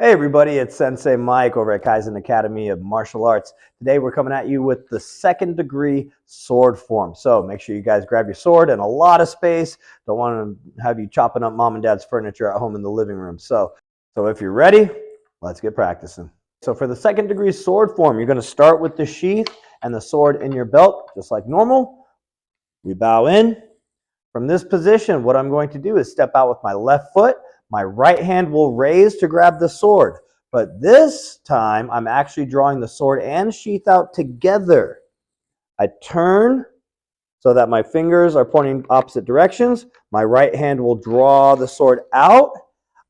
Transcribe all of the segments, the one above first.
Hey everybody, it's Sensei Mike over at Kaizen Academy of Martial Arts. Today we're coming at you with the second degree sword form. So make sure you guys grab your sword and a lot of space. Don't want to have you chopping up mom and dad's furniture at home in the living room. So if you're ready, let's get practicing. So for the second degree sword form, you're going to start with the sheath and the sword in your belt, just like normal. We bow in. From this position, what I'm going to do is step out with my left foot. My right hand will raise to grab the sword, but this time I'm actually drawing the sword and sheath out together. I turn so that my fingers are pointing opposite directions. My right hand will draw the sword out.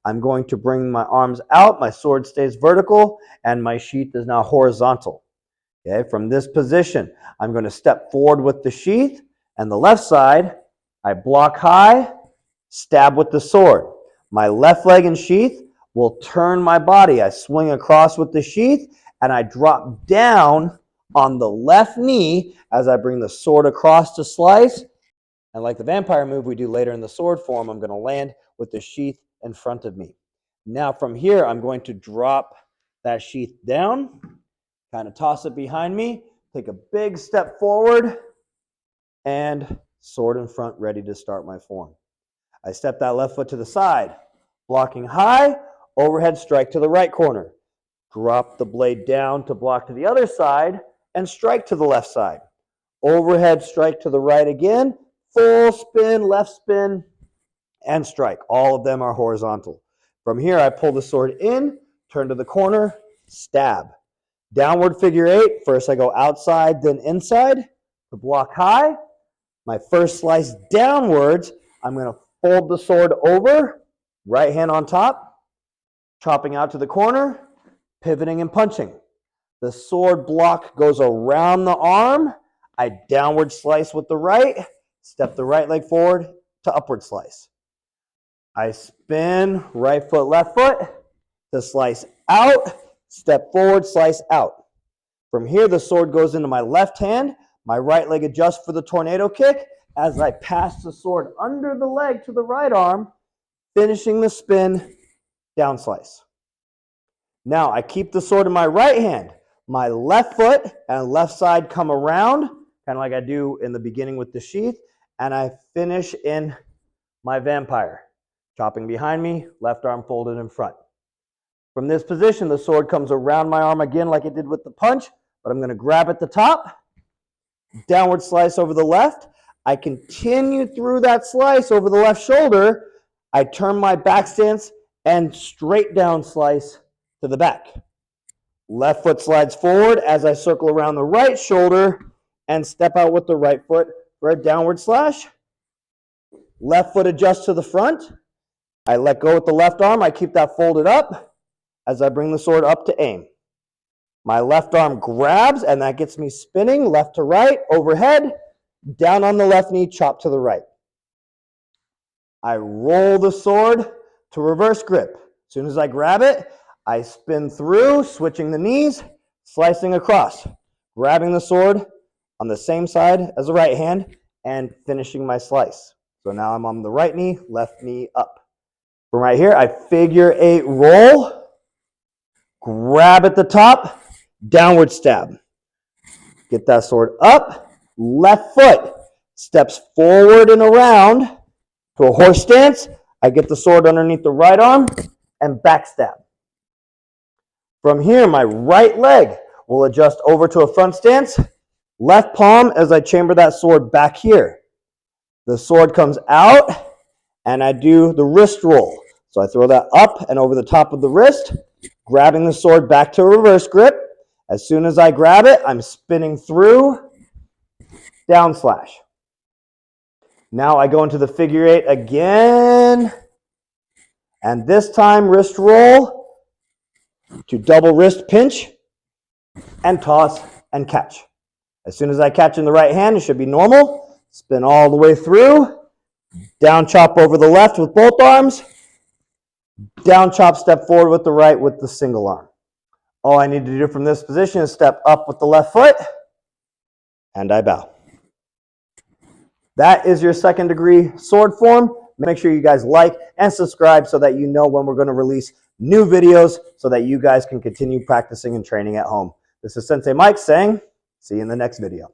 I'm going to bring my arms out. My sword stays vertical and my sheath is now horizontal. Okay, from this position, I'm going to step forward with the sheath, and the left side, I block high, stab with the sword. My left leg in sheath will turn my body. I swing across with the sheath and I drop down on the left knee as I bring the sword across to slice. And like the vampire move we do later in the sword form, I'm going to land with the sheath in front of me. Now from here, I'm going to drop that sheath down, kind of toss it behind me, take a big step forward, and sword in front, ready to start my form. I step that left foot to the side, blocking high, overhead strike to the right corner. Drop the blade down to block to the other side and strike to the left side. Overhead strike to the right again, full spin, left spin, and strike. All of them are horizontal. From here, I pull the sword in, turn to the corner, stab. Downward figure eight. First I go outside, then inside to block high. My first slice downwards, I'm going to fold the sword over, right hand on top, chopping out to the corner, pivoting and punching. The sword block goes around the arm. I downward slice with the right, step the right leg forward to upward slice. I spin right foot, left foot to slice out, step forward, slice out. From here, the sword goes into my left hand. My right leg adjusts for the tornado kick as I pass the sword under the leg to the right arm, finishing the spin, down slice. Now I keep the sword in my right hand. My left foot and left side come around, kind of like I do in the beginning with the sheath, and I finish in my vampire. Chopping behind me, left arm folded in front. From this position, the sword comes around my arm again like it did with the punch, but I'm going to grab at the top, downward slice over the left. I continue through that slice over the left shoulder. I turn my back stance and straight down slice to the back. Left foot slides forward as I circle around the right shoulder and step out with the right foot for a downward slash. Left foot adjusts to the front. I let go with the left arm. I keep that folded up as I bring the sword up to aim. My left arm grabs, and that gets me spinning left to right, overhead, down on the left knee, chop to the right. I roll the sword to reverse grip. As soon as I grab it, I spin through, switching the knees, slicing across, grabbing the sword on the same side as the right hand, and finishing my slice. So now I'm on the right knee, left knee up. From right here, I figure eight roll, grab at the top, downward stab. Get that sword up, left foot steps forward and around to a horse stance. I get the sword underneath the right arm and backstab. From here, my right leg will adjust over to a front stance, left palm as I chamber that sword back here. The sword comes out and I do the wrist roll. So I throw that up and over the top of the wrist, grabbing the sword back to a reverse grip. As soon as I grab it, I'm spinning through, down slash. Now I go into the figure eight again, and this time wrist roll to double wrist pinch and toss and catch. As soon as I catch in the right hand, it should be normal. Spin all the way through, down chop over the left with both arms, down chop step forward with the right with the single arm. All I need to do from this position is step up with the left foot, and I bow. That is your second degree sword form. Make sure you guys like and subscribe so that you know when we're going to release new videos so that you guys can continue practicing and training at home. This is Sensei Mike saying, see you in the next video.